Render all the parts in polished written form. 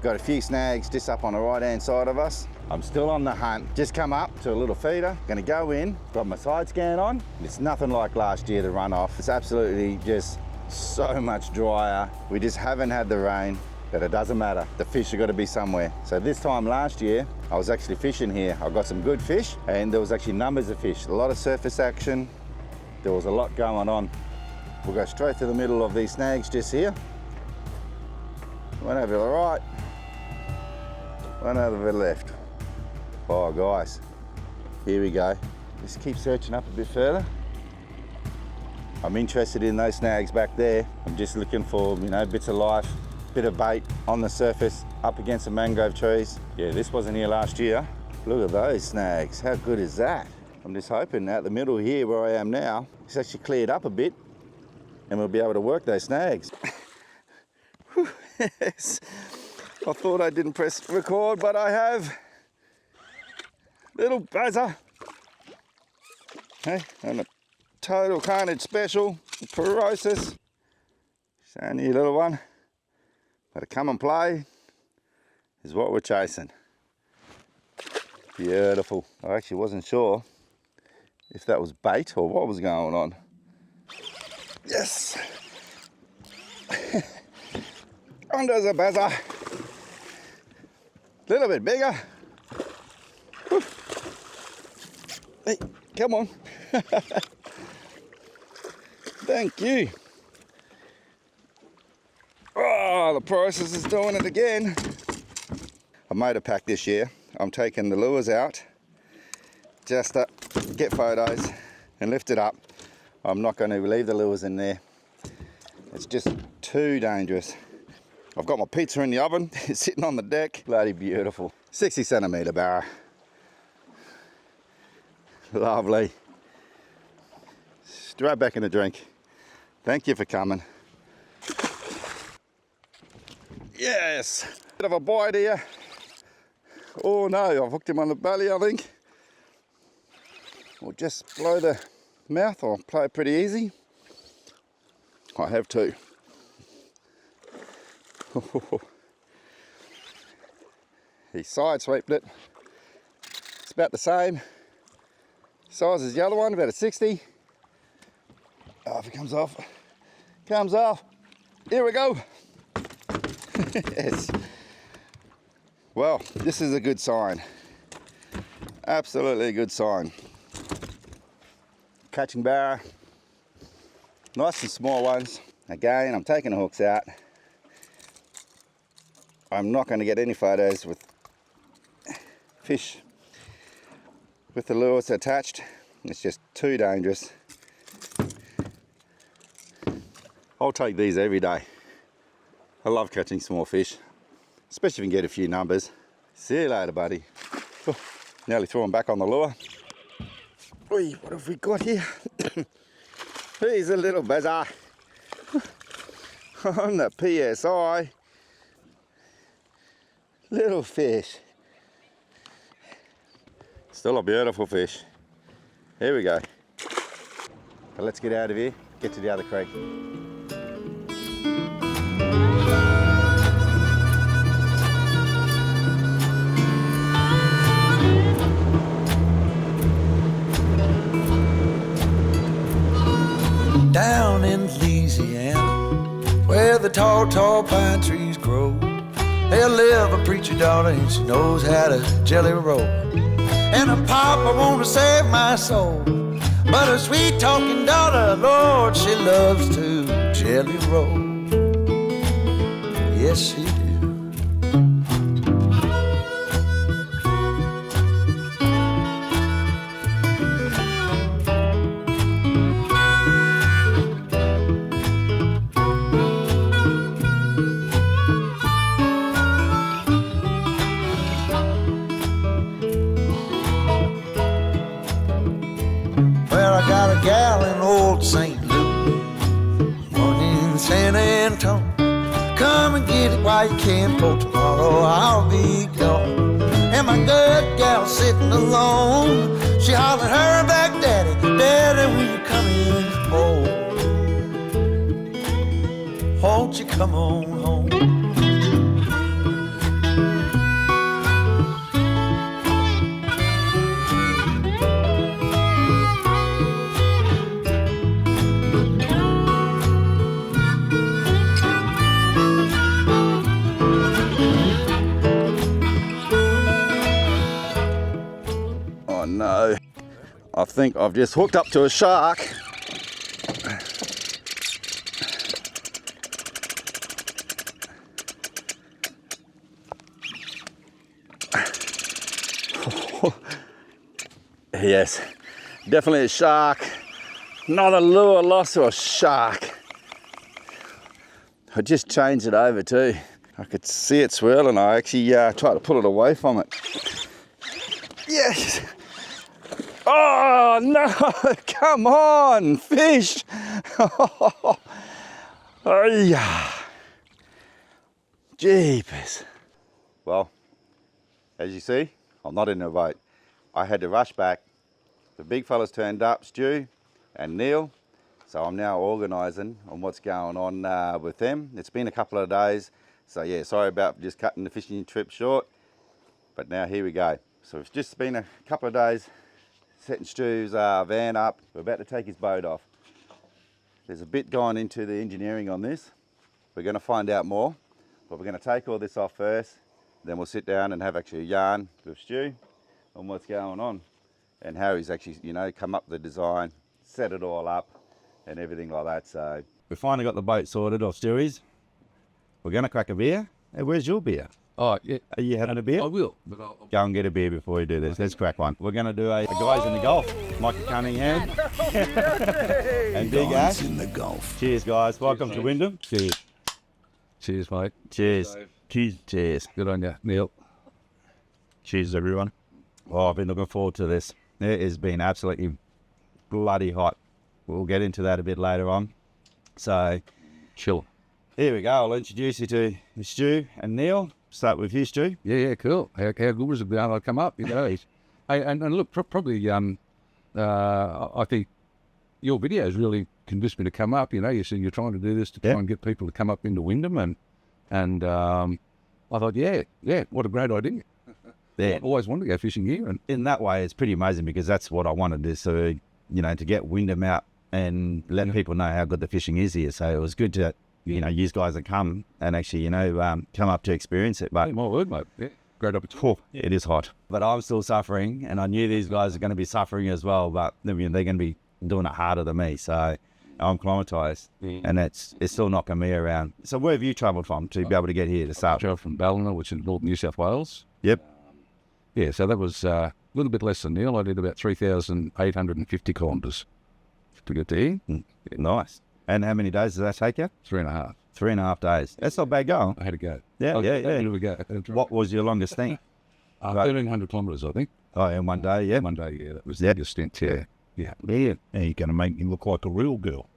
Got a few snags just up on the right hand side of us. I'm still on the hunt. Just come up to a little feeder. Gonna go in, got my side scan on. It's nothing like last year, the runoff. It's absolutely just so much drier. We just haven't had the rain, but it doesn't matter. The fish have got to be somewhere. So this time last year, I was actually fishing here. I got some good fish and there was actually numbers of fish. A lot of surface action. There was a lot going on. We'll go straight to the middle of these snags just here. One over to the right, one over to the left. Oh guys, here we go. Just keep searching up a bit further. I'm interested in those snags back there. I'm just looking for, you know, bits of life, bit of bait on the surface, up against the mangrove trees. Yeah, this wasn't here last year. Look at those snags, how good is that? I'm just hoping out the middle here where I am now, it's actually cleared up a bit and we'll be able to work those snags. Yes. I thought I didn't press record, but I have. Little buzzer. Hey, on a total carnage special, porosis. It's only a little one, but a come and play is what we're chasing. Beautiful. I actually wasn't sure if that was bait or what was going on. Yes. Under the buzzer. A little bit bigger. Whew. Hey, come on. Thank you. Oh, the process is doing it again. I made a pack this year. I'm taking the lures out just to get photos and lift it up. I'm not going to leave the lures in there. It's just too dangerous. I've got my pizza in the oven, it's sitting on the deck. Bloody beautiful. 60 centimetre barra. Lovely. Straight back in the drink. Thank you for coming. Yes! Bit of a bite here. Oh no, I've hooked him on the belly, I think. We'll just blow the mouth, I'll play it pretty easy. I have too. He side swept it. It's about the same size as the other one, about a 60. Oh, if it comes off, comes off. Here we go. Yes. Well, this is a good sign. Absolutely a good sign. Catching barra. Nice and small ones. Again, I'm taking the hooks out. I'm not going to get any photos with fish with the lures attached. It's just too dangerous. I'll take these every day. I love catching small fish, especially if you can get a few numbers. See you later, buddy. Oh, nearly threw them back on the lure. Oi, what have we got here? Here's a little buzzer on the PSI. Little fish. Still a beautiful fish. Here we go. But let's get out of here, get to the other creek. Down in Louisiana, where the tall, tall pine trees grow, there live a preacher daughter and she knows how to jelly roll. And a papa wanna save my soul, but a sweet talking daughter, Lord, she loves to jelly roll. Yes, she do. Got a gal in old St. Louis, one in San Antonio. Come and get it while you can, for tomorrow I'll be gone. And my good gal sitting alone, she hollered her back, Daddy, Daddy, will you come in home? Won't you come on home? I think I've just hooked up to a shark. Yes, definitely a shark. Not a lure loss or a shark. I just changed it over too. I could see it swirling. I actually tried to pull it away from it. Yes. Oh no, come on, fish. Oh, yeah. Jeepers. Well, as you see, I'm not in a boat. I had to rush back. The big fellas turned up, Stu and Neil. So I'm now organising on what's going on with them. It's been a couple of days. So yeah, sorry about just cutting the fishing trip short. But now here we go. So it's just been a couple of days setting Stu's van up. We're about to take his boat off. There's a bit going into the engineering on this. We're going to find out more. But we're going to take all this off first. Then we'll sit down and have actually a yarn with Stu on what's going on and how he's actually, you know, come up with the design, set it all up and everything like that. So we finally got the boat sorted off Stewie's. We're going to crack a beer. Hey, where's your beer? Oh, yeah. Are you having a beer? I will. But I'll... Go and get a beer before we do this. Let's crack one. We're going to do a guys in the golf. Michael Cunningham and Big Ash in the Gulf. Cheers, guys. Welcome to Wyndham. Cheers. Cheers, mate. Cheers. Cheers. Cheers. Good on you, Neil. Cheers, everyone. Oh, I've been looking forward to this. It has been absolutely bloody hot. We'll get into that a bit later on. So, Chill. here we go. I'll introduce you to Stu and Neil. Start with you, Stu. Yeah, cool. How good was it being able to come up? You know, hey, and look, probably, I think your videos really convinced me to come up. You know, you see, you're trying to do this to try and get people to come up into Wyndham, and I thought, yeah, what a great idea. Yeah. I've always wanted to go fishing here, and In that way, it's pretty amazing because that's what I wanted is to, you know, to get Wyndham out and let people know how good the fishing is here. So it was good to, you know, use guys that come and actually, you know, come up to experience it. But hey, my word, mate, yeah, great opportunity. it is hot. But I'm still suffering, and I knew these guys are going to be suffering as well. But I mean, they're going to be doing it harder than me. So I'm acclimatised, and it's still knocking me around. So where have you travelled from to be able to get here to start? Travel from Ballina, which is Northern New South Wales. Yep. Yeah, so that was a little bit less than Neil. I did about 3,850 kilometres to get to here. Nice. And how many days does that take you? 3.5. 3.5 days. That's not bad going. I had to go. Yeah, yeah. Here we go. What was your longest thing? 1,300 kilometres, I think. Oh, in one day, yeah. One day, yeah. That was the biggest stint, yeah. Yeah. Yeah, you're going to make me look like a real girl.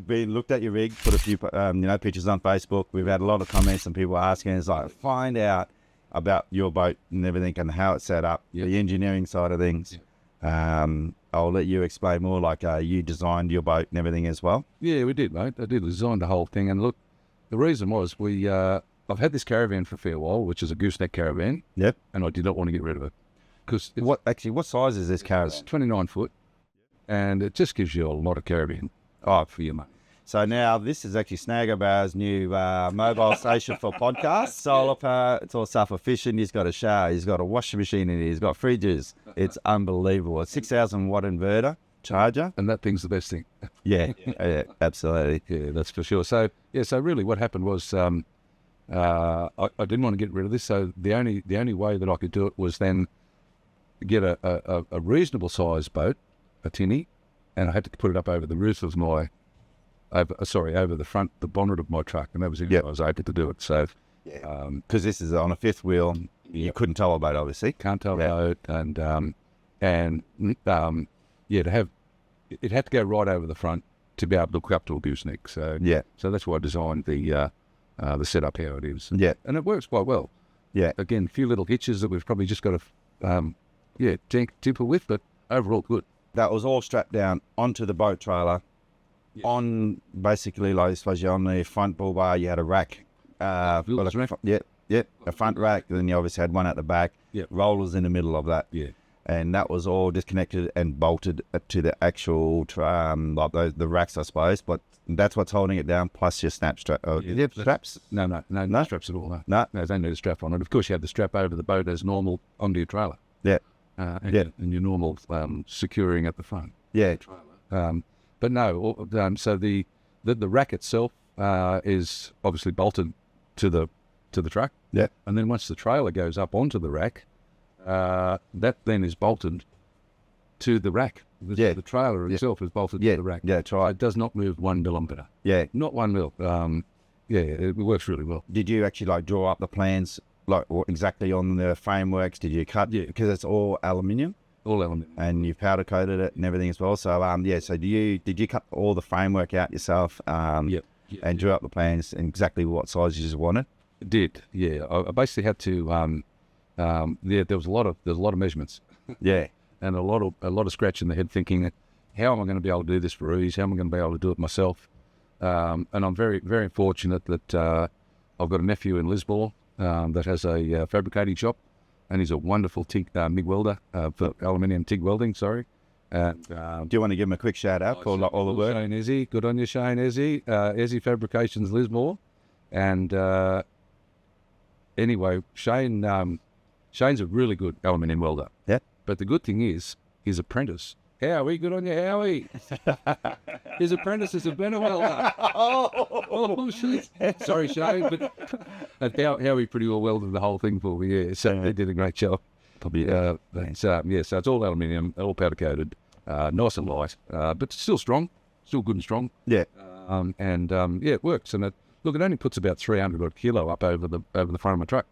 Been looked at your rig, put a few, you know, pictures on Facebook. We've had a lot of comments and people asking us like, find out about your boat and everything and how it's set up, the engineering side of things. I'll let you explain more. Like you designed your boat and everything as well. Yeah, we did, mate. I did design the whole thing. And look, the reason was I've had this caravan for a fair while, which is a gooseneck caravan. Yep. And I did not want to get rid of it. Because What size is this caravan? 29 foot, and it just gives you a lot of caravan for your money. So now this is actually Snagger Bar's new mobile station for podcasts. Solar power, it's all stuff for fishing. He's got a shower, he's got a washing machine in here, he's got fridges. It's unbelievable. A 6,000 watt inverter charger. And that thing's the best thing. Yeah, absolutely. Yeah, that's for sure. So really what happened was I didn't want to get rid of this. So the only way that I could do it was then get a reasonable sized boat, a tinny, and I had to put it up over the roof of my, over the bonnet of my truck, and that was it. I was able to do it. So, Because this is on a fifth wheel, you couldn't tow a boat, obviously. Can't tow a boat, and to have it had to go right over the front to be able to look up to a gooseneck. So so that's why I designed the setup how it is. Yeah, and it works quite well. Yeah, again, a few little hitches that we've probably just got to tinker with, but overall good. That was all strapped down onto the boat trailer. On basically, like I suppose you're on the front bull bar, you had a rack. A front rack. Then you obviously had one at the back. Rollers in the middle of that. And that was all disconnected and bolted to the actual like the racks, I suppose. But that's what's holding it down. Plus your snap strap. Straps? No straps at all. No, there's no strap on it. Of course, you have the strap over the boat as normal onto your trailer. Yeah. and, Yeah. and your normal securing at the front. Yeah. But no, so the rack itself is obviously bolted to the truck. Yeah. And then once the trailer goes up onto the rack, that then is bolted to the rack. Yeah. The trailer itself is bolted Yeah. to the rack. Yeah, that's right. It does not move 1 millimetre. Yeah. Not 1 mil. It works really well. Did you actually like draw up the plans like exactly on the frameworks? Did you cut? Yeah. Because it's all aluminium All element. and you powder coated it and everything as well. So so did you cut all the framework out yourself? Yep. And drew up the plans and exactly what sizes you wanted. Did, yeah. I basically had to. There was a lot of measurements. Yeah. And a lot of scratch in the head, thinking, how am I going to be able to do this for ease? How am I going to be able to do it myself? And I'm very, very fortunate that I've got a nephew in Lismore that has a fabricating shop, and he's a wonderful MIG welder for aluminium TIG welding. Sorry. And Do you want to give him a quick shout out for all the work? Shane Ezzy, good on you, Shane Ezzy. Ezzy Fabrications Lismore, and anyway, Shane's a really good aluminium welder. Yeah. But the good thing is, his apprentice, Howie, good on you, Howie. His apprentice is a better welder. Oh, Shane. Sorry, Shane, but Howie pretty well welded the whole thing for me, yeah. So they did a great job. Probably. So it's all aluminium, all powder coated, nice and light, but still strong, still good and strong. Yeah. It works. And it only puts about 300 odd kilo up over the front of my truck.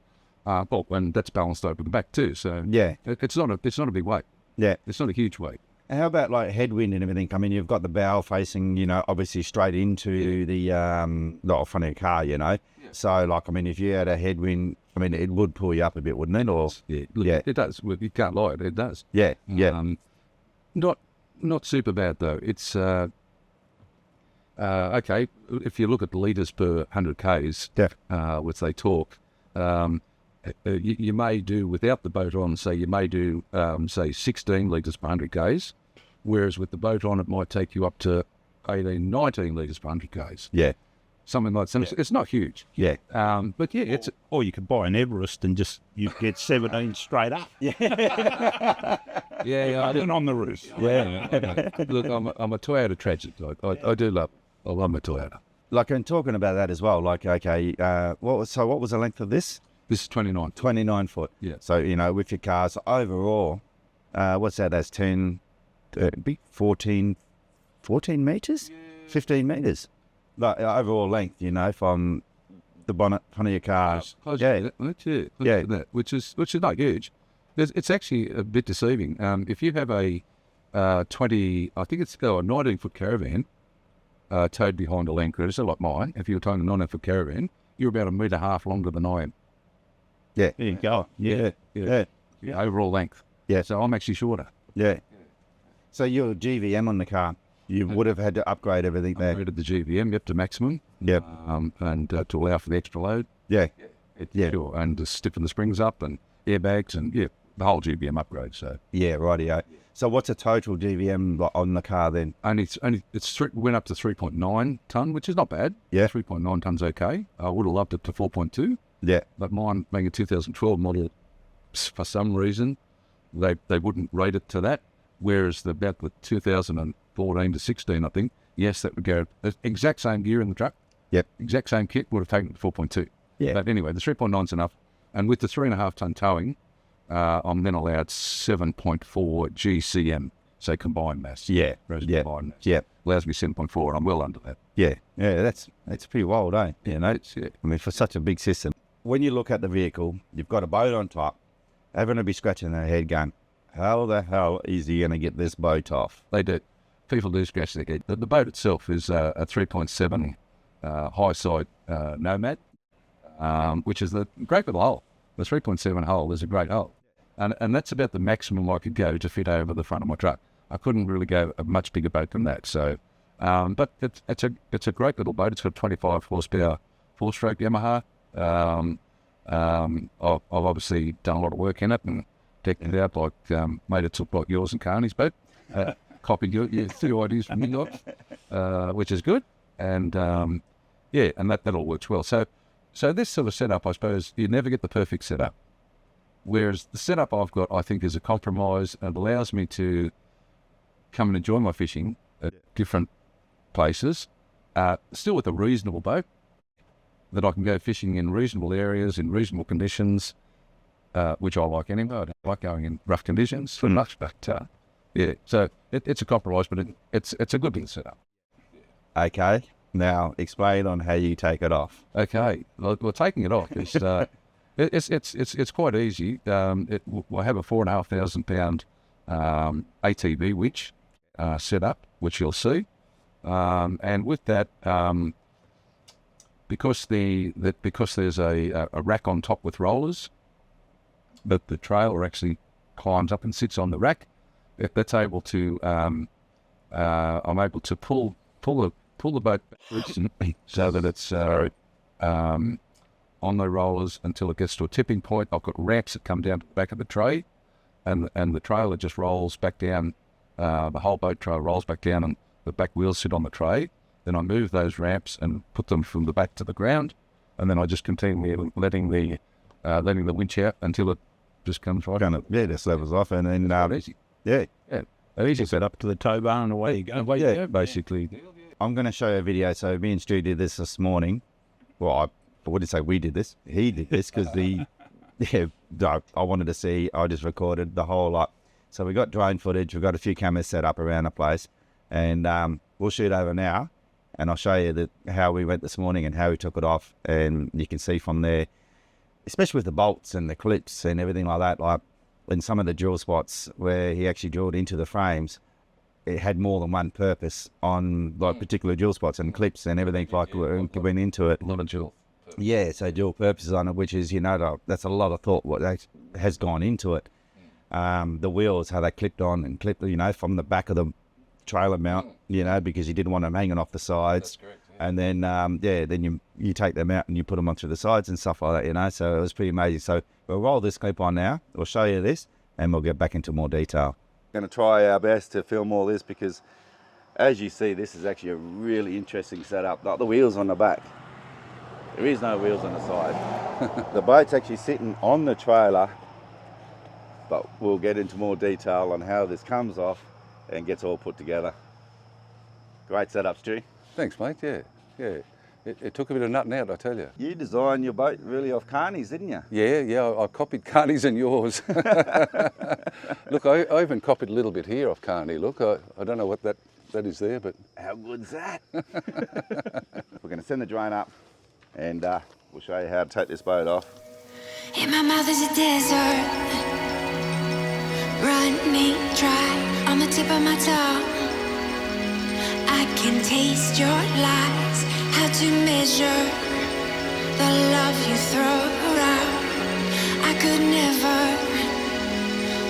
And that's balanced over the back too. So Yeah. it's not a big weight. Yeah. It's not a huge weight. And how about like headwind and everything? I mean, you've got the bow facing, obviously straight into the front of your car, Yeah. So like, I mean, if you had a headwind, I mean, it would pull you up a bit, wouldn't it? Or Yeah, it does. Well, you can't lie, it does. Yeah. Yeah. Not super bad though. It's okay. If you look at the litres per 100 k's, which they talk, you may do without the boat on. Say you may do say 16 litres per 100 k's, whereas with the boat on, it might take you up to 18, 19 litres per 100 k's. Yeah. Something like that. It's not huge. Yeah. But yeah, it's Or you could buy an Everest and just you get 17 straight up. yeah. I do. And on the roof. Yeah. Look, I'm a Toyota tragic. I do love. I love my Toyota. Like, and talking about that as well, like, okay, what was the length of this? This is 29. 29 foot. Yeah. So, with your cars overall, what's that? That's 10, 14 metres? 15 metres. Like, overall length, from the bonnet, front of your car. Close Yeah. to that. Close to Yeah. that, which is not huge. It's actually a bit deceiving. If you have a 20, I think it's a 19-foot caravan towed behind a Land Cruiser like mine, if you're towing a 19-foot caravan, you're about 1.5 metres longer than I am. Yeah. There you go. Yeah. Yeah. Overall length. Yeah. So I'm actually shorter. Yeah. So you're GVM on the car. You would have had to upgrade everything there. Upgraded the GVM up to maximum. Yep. And to allow for the extra load. Yeah. Yeah. Sure. And to stiffen the springs up and airbags and the whole GVM upgrade. So Yeah, rightio. So what's a total GVM on the car then? went up to 3.9 tonne, which is not bad. Yeah. 3.9 tonne's okay. I would have loved it to 4.2, Yeah. but mine being a 2012 model, for some reason, they wouldn't rate it to that. Whereas about the 2014 to 16, I think, yes, that would go exact same gear in the truck. Yep. Exact same kit would have taken it to 4.2. Yeah. But anyway, the 3.9's enough. And with the 3.5 tonne towing, I'm then allowed 7.4 GCM, so combined mass. Yeah. Whereas Yeah. combined mass Yeah. allows me 7.4, and I'm well under that. Yeah. Yeah, that's pretty wild, eh? It's, yeah. I mean, for such a big system. When you look at the vehicle, you've got a boat on top. Everyone will be scratching their head going, how the hell is he going to get this boat off? They do. People do scratch their head. The boat itself is a 3.7 high side Nomad, which is a great little hull. The 3.7 hull is a great hull. And that's about the maximum I could go to fit over the front of my truck. I couldn't really go a much bigger boat than that. So, but it's a great little boat. It's got 25 horsepower 4-stroke Yamaha. I've obviously done a lot of work in it and decked it out made it look like yours and Carney's boat. Copied your 2 ideas from you guys, which is good. And and that all works well. So this sort of setup, I suppose, you never get the perfect setup. Whereas the setup I've got, I think, is a compromise and allows me to come and enjoy my fishing at different places, still with a reasonable boat, that I can go fishing in reasonable areas, in reasonable conditions, which I like anyway. I don't like going in rough conditions so much, but yeah, so it's a compromise, but it's a good little setup. Okay, now explain on how you take it off. Okay, well taking it off is it's quite easy. I have a 4,500 pound ATV winch set up, which you'll see, and with that, because there's a rack on top with rollers, but the trailer actually climbs up and sits on the rack. That's able to I'm able to pull the boat backwards so that it's on the rollers until it gets to a tipping point. I've got ramps that come down to the back of the tray, and the trailer just rolls back down. The whole boat trailer rolls back down, and the back wheels sit on the tray. Then I move those ramps and put them from the back to the ground, and then I just continue letting the winch out until it just comes right. Just levels off, and then easy. Yeah. Easy. Set up to the tow bar and away you go. Away you go, basically. I'm going to show you a video. So me and Stu did this morning. Well, I wouldn't say we did this. He did this because I wanted to see. I just recorded the whole lot. So we got drone footage. We've got a few cameras set up around the place, and we'll shoot over now, and I'll show you how we went this morning and how we took it off, and you can see from there, especially with the bolts and the clips and everything like that, like in some of the drill spots where he actually drilled into the frames, it had more than one purpose on like particular drill spots and clips and everything went into it. A lot of dual. Yeah, so dual purposes on it, which is, that's a lot of thought what has gone into it. The wheels, how they clipped on and clipped, from the back of the trailer mount, because you didn't want them hanging off the sides. That's correct, yeah. And then, then you take them out and you put them onto the sides and stuff like that, so it was pretty amazing. So we'll roll this clip on now, we'll show you this, and we'll get back into more detail. Going to try our best to film all this because, as you see, this is actually a really interesting setup. Like the wheels on the back. There is no wheels on the side. The boat's actually sitting on the trailer, but we'll get into more detail on how this comes off and gets all put together. Great setup, Stu. Thanks, mate. Yeah. It took a bit of nutting out, I tell you. You designed your boat really off Carney's, didn't you? Yeah. I copied Carney's and yours. Look, I even copied a little bit here off Carney. Look, I don't know what that is there, but how good's that? We're going to send the drone up, and we'll show you how to take this boat off. In my mouth is a desert, run me dry on the tip of my tongue. I can taste your lies, how to measure the love you throw around. I could never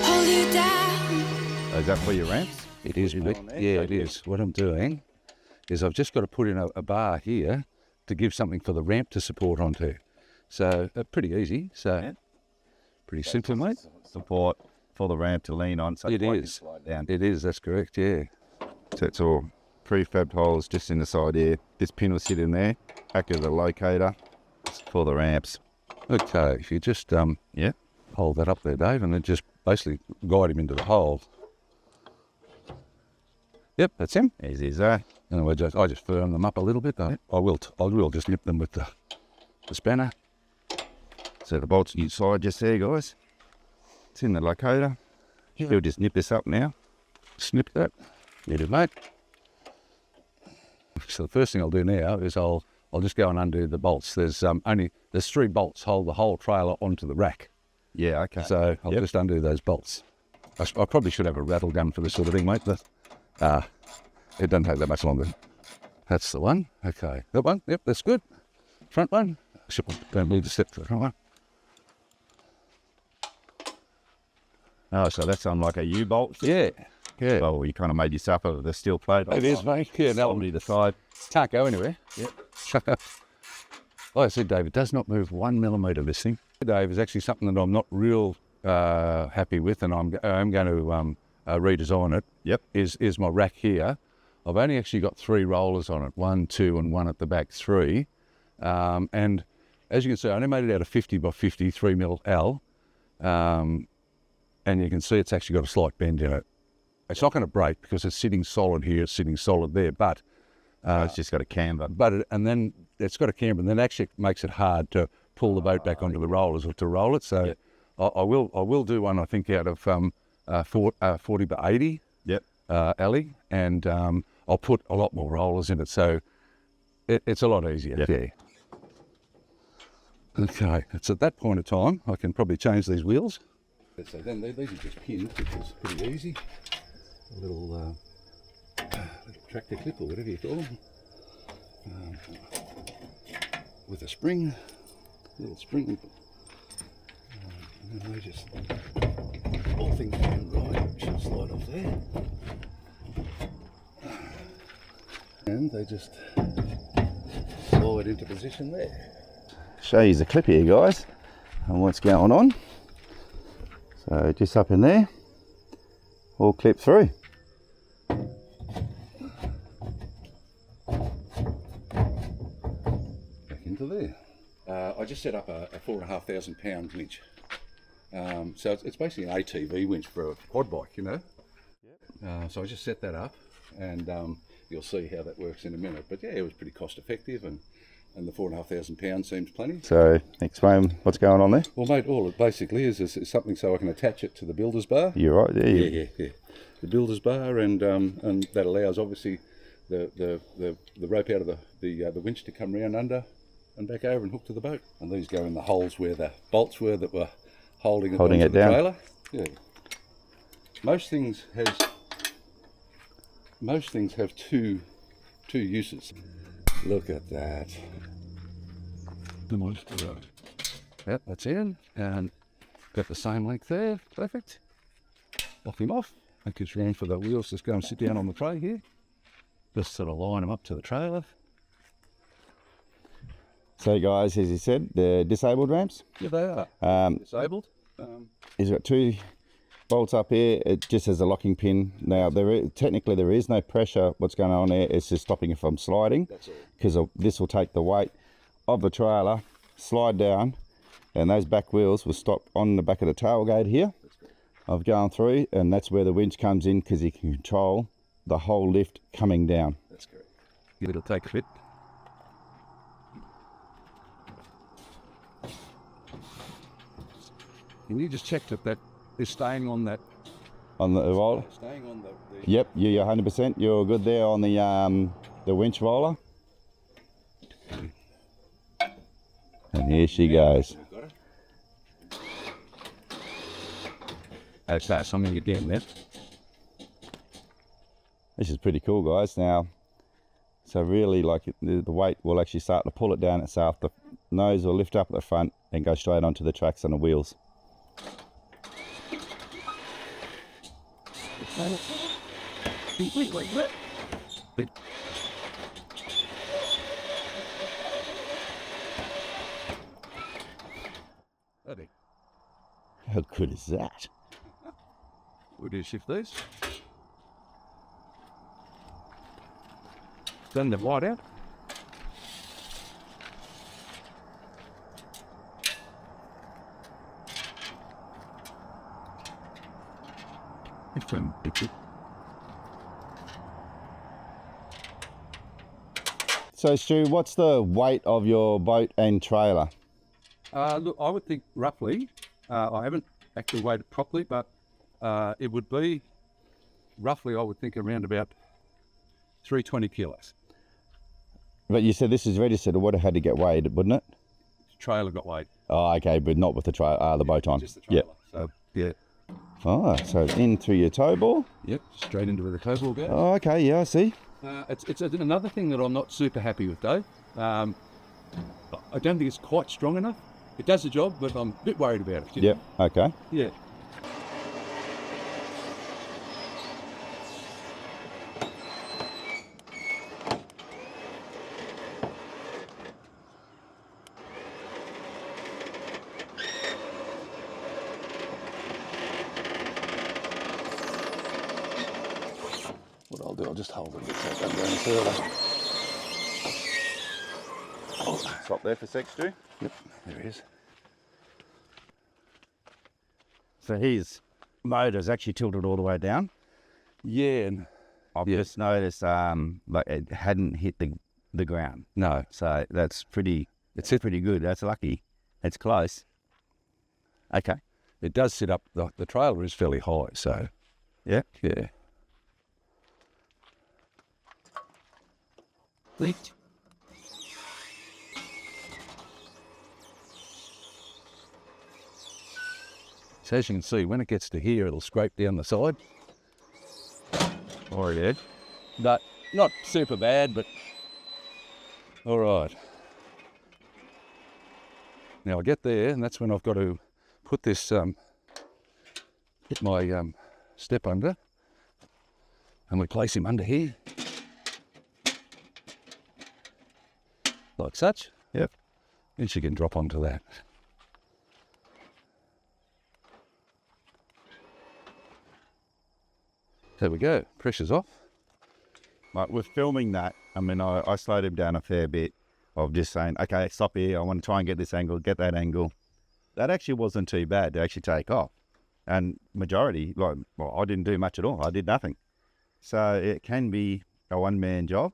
hold you down. Is that for your ramps? it is. Yeah, it is. What I'm doing is I've just got to put in a bar here to give something for the ramp to support onto. So pretty easy. So pretty simple, mate. Support for the ramp to lean on. So it is. Slide down. It is. That's correct. Yeah. So it's all prefabbed holes just in the side here. This pin will sit in there. Act as a locator for the ramps. Okay. If you just Yeah. hold that up there, Dave, and then just basically guide him into the hole. Yep, that's him. Easy as that. And I just firm them up a little bit. I will just nip them with the spanner. So the bolt's inside just there, guys. It's in the locator. We'll just nip this up now. Snip that. Need it, mate. So the first thing I'll do now is I'll just go and undo the bolts. There's 3 bolts hold the whole trailer onto the rack. Yeah, okay. So I'll just undo those bolts. I probably should have a rattle gun for this sort of thing, mate, but it doesn't take that much longer. That's the one. Okay. That one. Yep, that's good. Front one. Don't need to step to the front one. Oh, so that's on like a U-bolt? Yeah. Yeah. Oh, you kind of made yourself out of the steel plate. It is, mate. Yeah, now on either side. Can't go anywhere. Yep. Like I said, Dave, it does not move 1 millimetre, this thing. Dave, is actually something that I'm not real happy with, and I'm going to redesign it. Yep. Is my rack here. I've only actually got 3 rollers on it, 1, 2, and 1 at the back, 3. And as you can see, I only made it out of 50 by 50, 3mm L. and you can see it's actually got a slight bend in it. It's not going to break because it's sitting solid here, it's sitting solid there, but It's just got a camber. and then it's got a camber, and then actually makes it hard to pull the boat back onto the rollers or to roll it. So I will do one, I think, out of 40 by 80 alley, and I'll put a lot more rollers in it, so it's a lot easier. Yeah. Okay, it's at that point of time I can probably change these wheels. So then these are just pins, which is pretty easy. A little tractor clip or whatever you call them, with a spring, little spring, and then they just, all things going right, should slide off there, and they just slide into position there. Show you the clip here, guys, and what's going on. So just up in there, all clipped through. Back into there. I just set up a 4,500 pound winch. So it's basically an ATV winch for a quad bike, you know. So I just set that up, and you'll see how that works in a minute. But yeah, it was pretty cost effective, and the 4,500 pounds seems plenty. So explain what's going on there. Well, mate, all it basically is something so I can attach it to the builder's bar. You're right there. Yeah. The builder's bar, and that allows obviously the rope out of the winch to come round under and back over and hook to the boat. And these go in the holes where the bolts were that were holding it onto the down. trailer. Yeah. Most things have two uses. Look at that. Yep, that's in, and got the same length there. Perfect. Lock him off. That gives room for the wheels to go and sit down on the tray here. Just sort of line them up to the trailer. So guys, as you said, they're disabled ramps. Yeah, they are. Disabled. He's got two bolts up here. It just has a locking pin. Now, technically there is no pressure. What's going on there? It's just stopping it from sliding. That's all. Because this will take the weight of the trailer, slide down, and those back wheels will stop on the back of the tailgate here. I've gone through, and that's where the winch comes in, because you can control the whole lift coming down. That's correct. It'll take a bit. Can you just check that is staying on that? On the roller? Staying on the Yep, you're 100%. You're good there on the winch roller. And here she goes. Got it. Okay, so I'm going to get down there. This is pretty cool, guys. Now, so really, like the weight will actually start to pull it down itself. The nose will lift up at the front and go straight onto the tracks on the wheels. Wait. Ready. How good is that? We'll do shift these. Send the white out. So Stu, what's the weight of your boat and trailer? Look, I would think roughly, I haven't actually weighed it properly, but it would be roughly, I would think, around about 320 kilos. But you said this is registered, or would have had to get weighed, wouldn't it? Trailer got weighed. Oh, okay, but not with the the boat on. Just the trailer. Yep. So, yeah. Oh, so into your tow ball. Yep, straight into where the tow ball goes. Oh, okay, yeah, I see. It's another thing that I'm not super happy with, Dave. I don't think it's quite strong enough. It does the job, but I'm a bit worried about it. Yep, okay. Yeah. What I'll do, I'll just hold it a bit so it doesn't go any further. Stop there for a sec, Stu. Yep, there it is. for his motor's actually tilted all the way down. Yeah, and I've just noticed like it hadn't hit the ground. no, So that's pretty good. That's lucky. It's close. Okay. it does sit up. The trailer is fairly high, so Yeah. yeah. So as you can see, when it gets to here, it'll scrape down the side. Already did. But not super bad, but all right. Now I get there, and that's when I've got to put this, get my step under, and we place him under here, like such. Yep. And she can drop onto that. There we go. Pressure's off. Like with filming that, I mean, I slowed him down a fair bit of just saying, okay, stop here. I want to try and get this angle, get that angle. That actually wasn't too bad to actually take off. And majority, like, well, I didn't do much at all. I did nothing. So it can be a one-man job.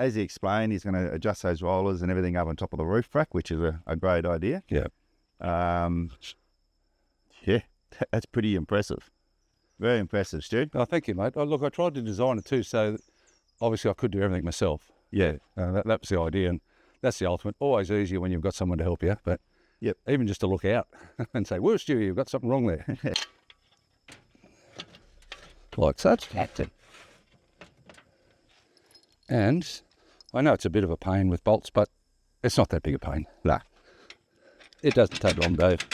As he explained, he's going to adjust those rollers and everything up on top of the roof rack, which is a great idea. Yeah. Yeah, that's pretty impressive. Very impressive, Stu. Oh, thank you, mate. Oh, look, I tried to design it too, so that obviously I could do everything myself. Yeah. That was the idea, and that's the ultimate. Always easier when you've got someone to help you, but Yep. even just to look out and say, "Where's Stu? You've got something wrong there." Like such. And I know it's a bit of a pain with bolts, but it's not that big a pain. Nah. It doesn't take long, Dave.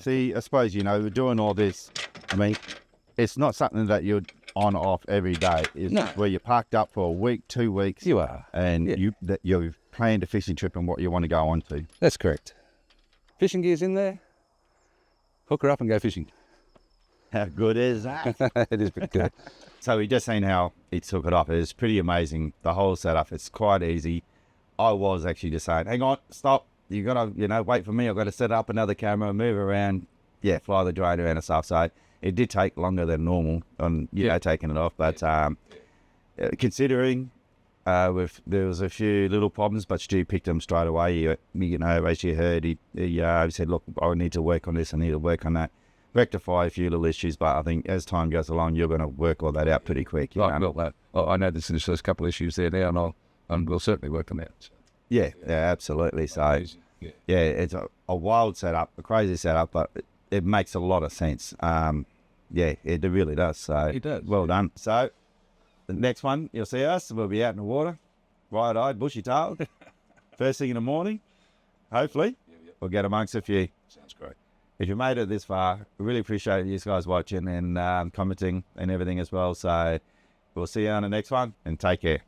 See, I suppose, we're doing all this. I mean, it's not something that you're on off every day. It's No. where you're parked up for a week, 2 weeks. You are. And Yeah. you've planned a fishing trip and what you want to go on to. That's correct. Fishing gear's in there. Hook her up and go fishing. How good is that? It is pretty good. So we just seen how he took it off. It's pretty amazing. The whole setup, it's quite easy. I was actually just saying, hang on, stop. You got to, wait for me. I've got to set up another camera, move around, fly the drone around and stuff. So it did take longer than normal on, taking it off. But considering there was a few little problems, but Stu picked them straight away. As you heard, he said, look, I need to work on this. I need to work on that. Rectify a few little issues, but I think as time goes along, you're going to work all that out pretty quick. Right, well, I know there's a couple of issues there now, and we'll certainly work on that. So. Yeah, absolutely. So, it's a wild setup, a crazy setup, but it makes a lot of sense. It really does. So, It does. Well done. So, the next one, you'll see us. We'll be out in the water, wide-eyed, bushy-tailed, first thing in the morning. Hopefully, we'll get amongst a few. Sounds great. If you made it this far, we really appreciate you guys watching and commenting and everything as well. So, we'll see you on the next one, and take care.